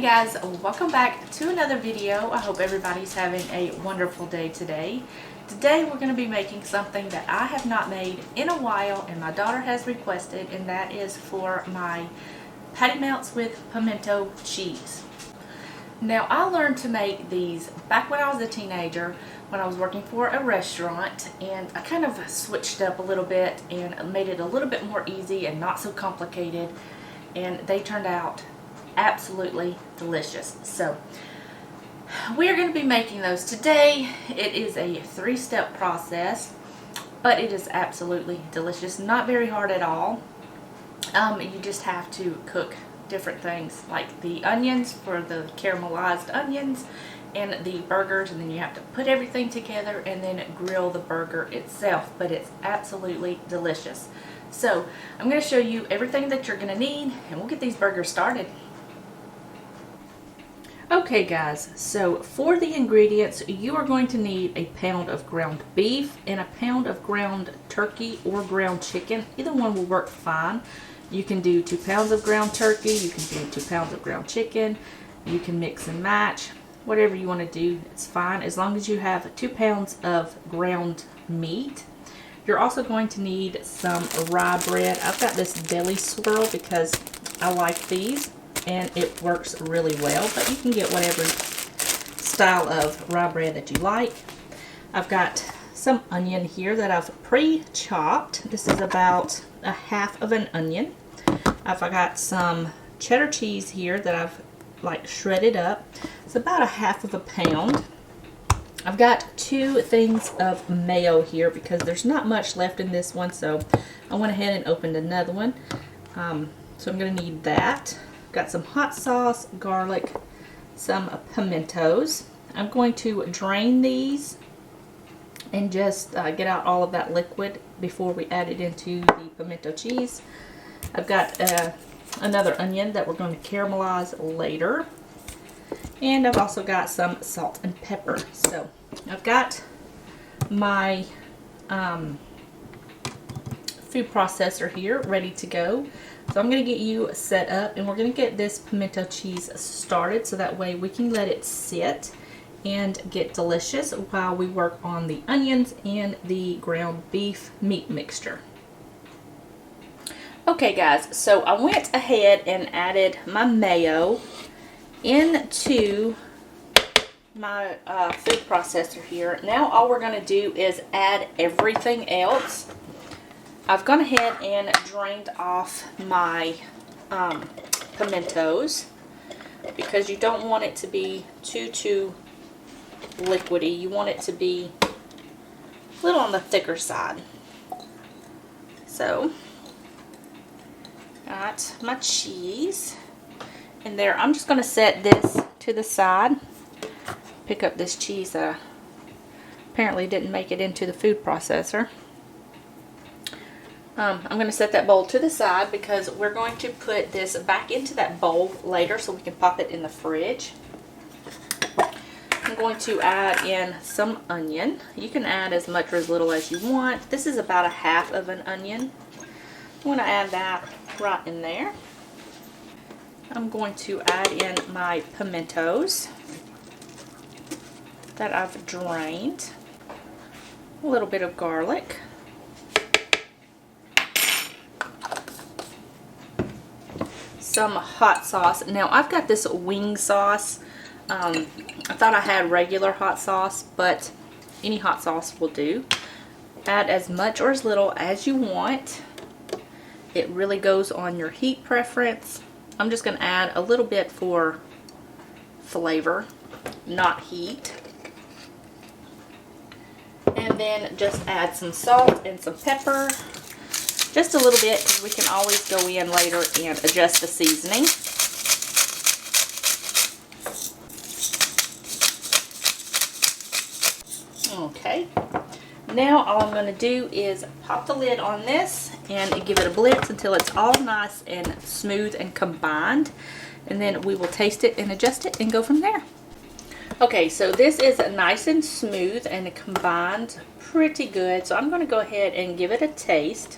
guys, welcome back to another video. I hope everybody's having a wonderful day today. Today we're going to be making something that I have not made in a while and my daughter has requested, and that is for my patty melts with pimento cheese. Now, I learned to make these back when I was a teenager when I was working for a restaurant, and I kind of switched up a little bit and made it a little bit more easy and not so complicated, and they turned out absolutely delicious. So we are going to be making those today. It is a 3-step process, but it is absolutely delicious. Not very hard at all. You just have to cook different things like the onions for the caramelized onions and the burgers, and then you have to put everything together and then grill the burger itself, but it's absolutely delicious. So I'm going to show you everything that you're going to need, and we'll get these burgers started. Okay guys, so for the ingredients, you are going to need a pound of ground beef and a pound of ground turkey or ground chicken. Either one will work fine. You can do 2 pounds of ground turkey, you can do 2 pounds of ground chicken, you can mix and match. Whatever you want to do, it's fine as long as you have 2 pounds of ground meat. You're also going to need some rye bread. I've got this deli swirl because I like these and it works really well, but you can get whatever style of rye bread that you like. I've got some onion here that I've pre-chopped. This is about a half of an onion. I've got some cheddar cheese here that I've shredded up. It's about a half of a pound. I've got 2 things of mayo here because there's not much left in this one, so I went ahead and opened another one. So I'm going to need that. Got some hot sauce, garlic, some pimentos. I'm going to drain these and just get out all of that liquid before we add it into the pimento cheese. I've got another onion that we're going to caramelize later. And I've also got some salt and pepper. So I've got my food processor here ready to go. So I'm going to get you set up and we're going to get this pimento cheese started so that way we can let it sit and get delicious while we work on the onions and the ground beef meat mixture. Okay guys, so I went ahead and added my mayo into my food processor here. Now all we're going to do is add everything else. I've gone ahead and drained off my pimentos because you don't want it to be too liquidy. You want it to be a little on the thicker side. So, got my cheese in there. I'm just going to set this to the side. Pick up this cheese that apparently didn't make it into the food processor. I'm going to set that bowl to the side because we're going to put this back into that bowl later so we can pop it in the fridge. I'm going to add in some onion. You can add as much or as little as you want. This is about a half of an onion. I'm going to add that right in there. I'm going to add in my pimentos that I've drained. A little bit of garlic. Some hot sauce. Now I've got this wing sauce. I thought I had regular hot sauce, but any hot sauce will do. Add as much or as little as you want. It really goes on your heat preference. I'm just going to add a little bit for flavor, not heat. And then just add some salt and some pepper. Just a little bit because we can always go in later and adjust the seasoning. Okay. Now all I'm going to do is pop the lid on this and give it a blitz until it's all nice and smooth and combined. And then we will taste it and adjust it and go from there. Okay, so this is nice and smooth and combined pretty good. So I'm going to go ahead and give it a taste.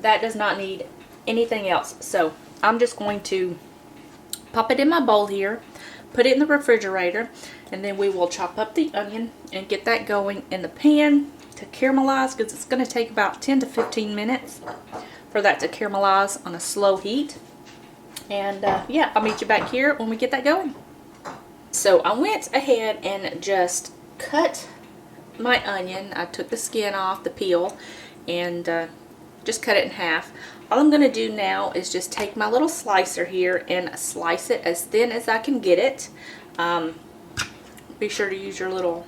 That does not need anything else. So I'm just going to pop it in my bowl here, put it in the refrigerator, and then we will chop up the onion and get that going in the pan to caramelize, because it's going to take about 10 to 15 minutes for that to caramelize on a slow heat. And yeah, I'll meet you back here when we get that going. So I went ahead and just cut my onion. I took the skin off, the peel, and just cut it in half. All I'm going to do now is just take my little slicer here and slice it as thin as I can get it. Be sure to use your little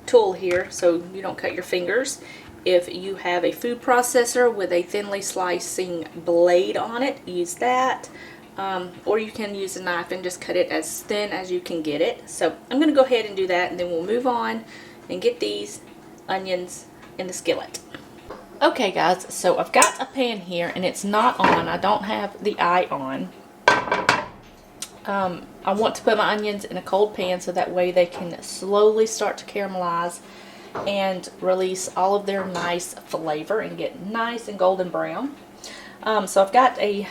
tool here so you don't cut your fingers. If you have a food processor with a thinly slicing blade on it, use that. Or you can use a knife and just cut it as thin as you can get it. So I'm going to go ahead and do that, and then we'll move on and get these onions in the skillet. Okay guys, so I've got a pan here and it's not on. I don't have the eye on. I want to put my onions in a cold pan so that way they can slowly start to caramelize and release all of their nice flavor and get nice and golden brown. So I've got I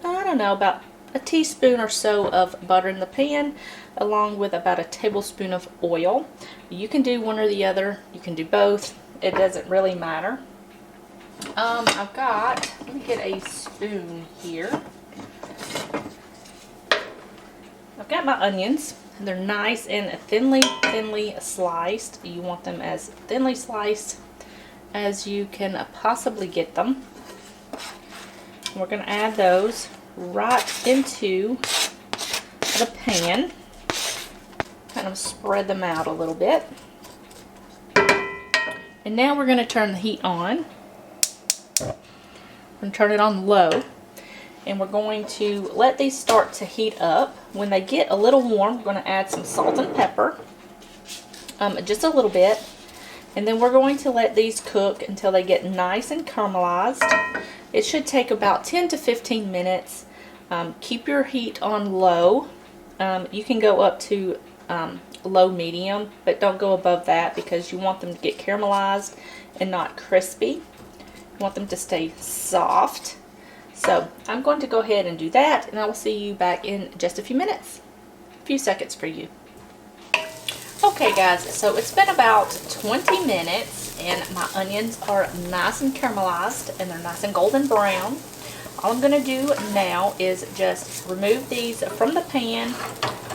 don't know, about a teaspoon or so of butter in the pan, along with about a tablespoon of oil. You can do one or the other. You can do both. It doesn't really matter. I've got, let me get a spoon here. I've got my onions. They're nice and thinly sliced. You want them as thinly sliced as you can possibly get them. We're going to add those right into the pan. Kind of spread them out a little bit. And now we're going to turn the heat on. We're going to turn it on low. And we're going to let these start to heat up. When they get a little warm, we're going to add some salt and pepper. Just a little bit. And then we're going to let these cook until they get nice and caramelized. It should take about 10 to 15 minutes. Keep your heat on low. You can go up to low medium, but don't go above that because you want them to get caramelized and not crispy. You want them to stay soft. So I'm going to go ahead and do that, and I will see you back in just a few minutes. A few seconds for you. Okay guys, so it's been about 20 minutes and my onions are nice and caramelized and they're nice and golden brown. All I'm going to do now is just remove these from the pan,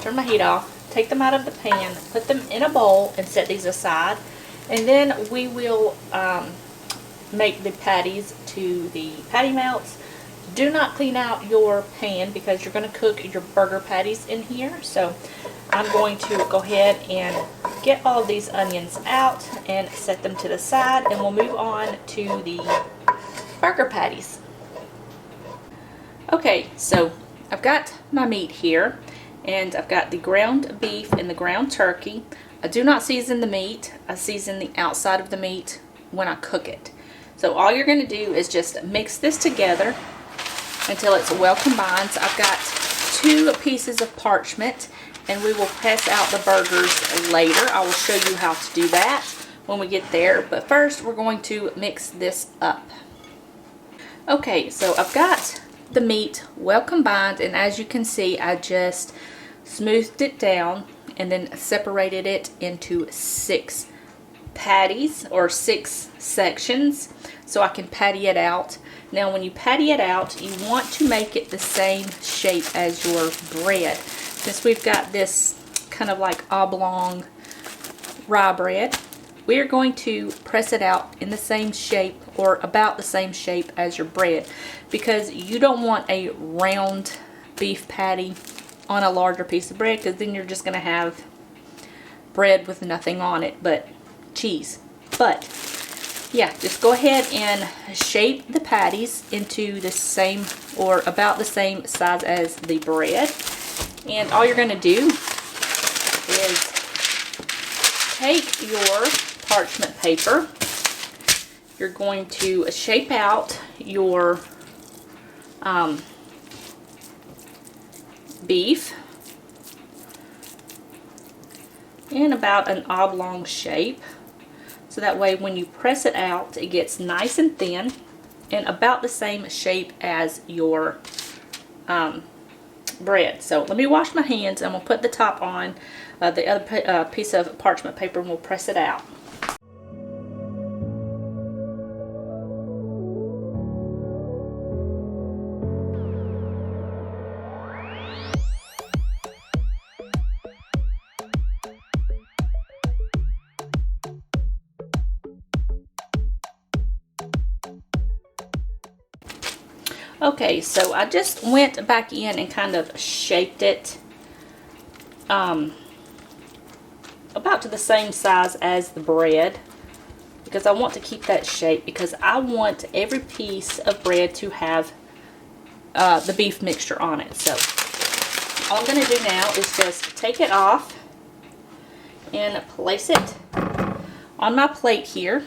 turn my heat off, take them out of the pan, put them in a bowl and set these aside. And then we will make the patties to the patty melts. Do not clean out your pan because you're going to cook your burger patties in here. So I'm going to go ahead and get all of these onions out and set them to the side, and we'll move on to the burger patties. Okay, so I've got my meat here, and I've got the ground beef and the ground turkey. I do not season the meat. I season the outside of the meat when I cook it. So all you're going to do is just mix this together until it's well combined. So I've got 2 pieces of parchment, and we will press out the burgers later. I will show you how to do that when we get there. But first, we're going to mix this up. Okay, so I've got the meat well combined, and as you can see, I just smoothed it down and then separated it into 6 patties or 6 sections so I can patty it out. Now when you patty it out, you want to make it the same shape as your bread. Since we've got this kind of like oblong rye bread, we are going to press it out in the same shape or about the same shape as your bread, because you don't want a round beef patty on a larger piece of bread, because then you're just going to have bread with nothing on it but cheese. But yeah, just go ahead and shape the patties into the same or about the same size as the bread. And all you're going to do is take your parchment paper. You're going to shape out your beef in about an oblong shape, so that way when you press it out, it gets nice and thin. and about the same shape as your bread. So let me wash my hands. I'm going to put the top on the other piece of parchment paper, and we'll press it out. Okay, so I just went back in and kind of shaped it about to the same size as the bread, because I want to keep that shape, because I want every piece of bread to have the beef mixture on it. So all I'm going to do now is just take it off and place it on my plate here,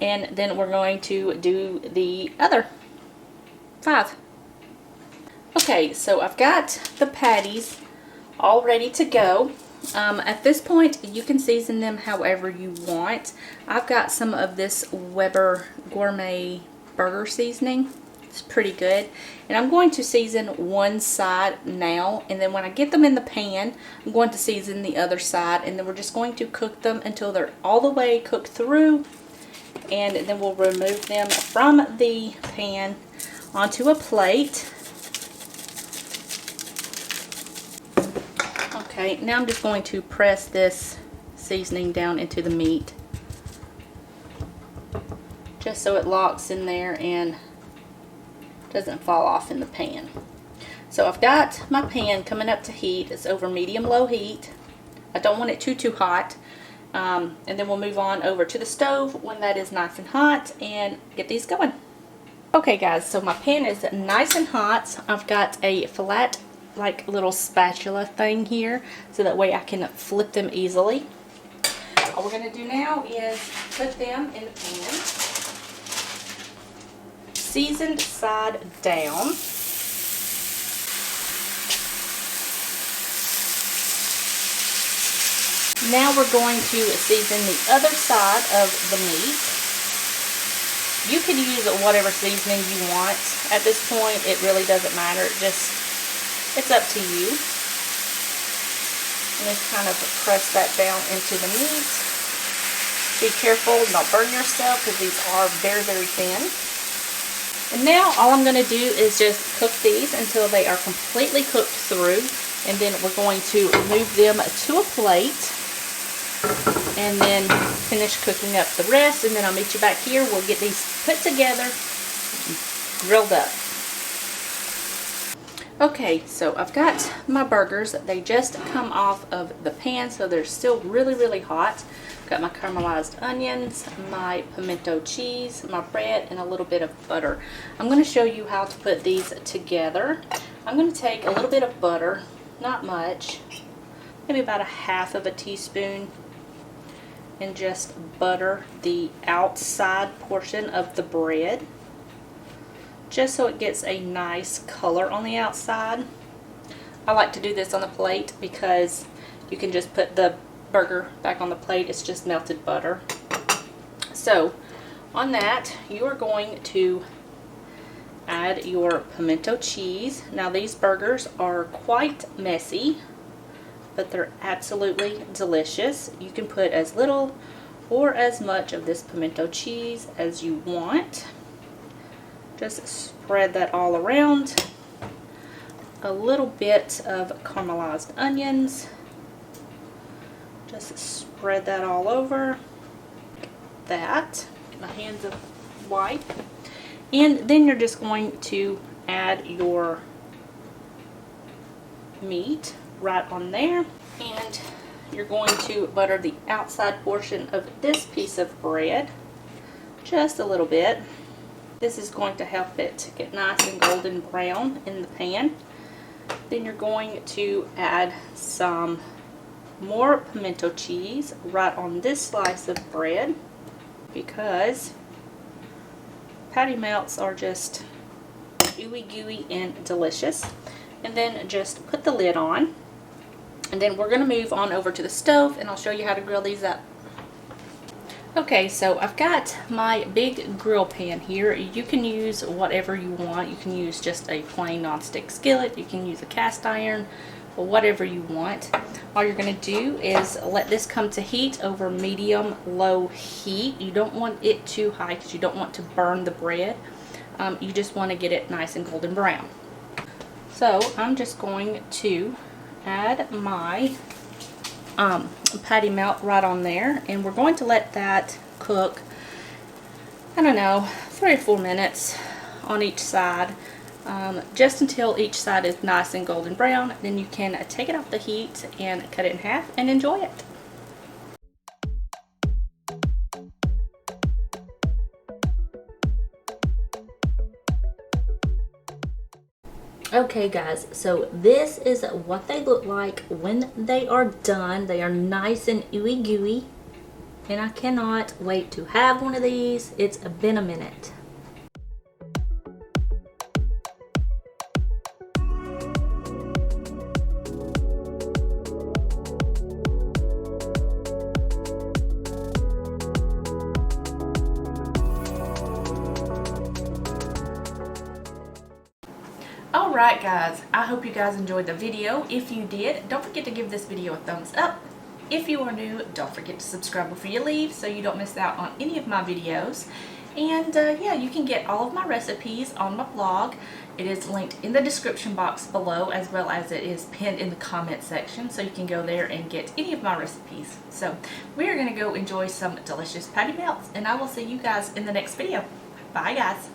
and then we're going to do the other 5. Okay, so I've got the patties all ready to go. At this point, you can season them however you want. I've got some of this Weber Gourmet burger seasoning. It's pretty good. And I'm going to season one side now, and then when I get them in the pan, I'm going to season the other side, and then we're just going to cook them until they're all the way cooked through, and then we'll remove them from the pan onto a plate. Okay, now I'm just going to press this seasoning down into the meat, just so it locks in there and doesn't fall off in the pan. So I've got my pan coming up to heat. It's over medium-low heat. I don't want it too hot. And then we'll move on over to the stove when that is nice and hot and get these going. Okay guys, so my pan is nice and hot. I've got a flat, like, little spatula thing here, so that way I can flip them easily. All we're going to do now is put them in the pan, seasoned side down. Now we're going to season the other side of the meat. You can use whatever seasoning you want. At this point, it really doesn't matter. It's up to you. And just kind of press that down into the meat. Be careful, don't burn yourself, because these are very thin. And now all I'm going to do is just cook these until they are completely cooked through. And then we're going to move them to a plate, and then finish cooking up the rest, and then I'll meet you back here. We'll get these put together, grilled up. Okay, so I've got my burgers. They just come off of the pan, so they're still really hot. I've got my caramelized onions, my pimento cheese, my bread, and a little bit of butter. I'm going to show you how to put these together. I'm going to take a little bit of butter, not much, maybe about 1/2 teaspoon, and just butter the outside portion of the bread, just so it gets a nice color on the outside. I like to do this on the plate because you can just put the burger back on the plate. It's just melted butter. So on that, you are going to add your pimento cheese. Now these burgers are quite messy, but they're absolutely delicious. You can put as little or as much of this pimento cheese as you want. Just spread that all around. A little bit of caramelized onions. Just spread that all over. That. My hands are white. And then you're just going to add your meat right on there, and you're going to butter the outside portion of this piece of bread just a little bit. This is going to help it to get nice and golden brown in the pan. Then you're going to add some more pimento cheese right on this slice of bread, because patty melts are just gooey and delicious. And then just put the lid on. And then we're going to move on over to the stove, and I'll show you how to grill these up. Okay, so I've got my big grill pan here. You can use whatever you want. You can use just a plain non-stick skillet. You can use a cast iron, or whatever you want. All you're going to do is let this come to heat over medium-low heat. You don't want it too high because you don't want to burn the bread. You just want to get it nice and golden brown. So I'm just going to add my patty melt right on there, and we're going to let that cook, I don't know, 3 or 4 minutes on each side, just until each side is nice and golden brown. Then you can take it off the heat and cut it in half and enjoy it. Okay guys, so this is what they look like when they are done. They are nice and ooey gooey, and I cannot wait to have one of these. It's been a minute. Alright guys, I hope you guys enjoyed the video. If you did, don't forget to give this video a thumbs up. If you are new, don't forget to subscribe before you leave so you don't miss out on any of my videos. And yeah, you can get all of my recipes on my blog. It is linked in the description box below, as well as it is pinned in the comment section, so you can go there and get any of my recipes. So we are going to go enjoy some delicious patty melts, and I will see you guys in the next video. Bye guys.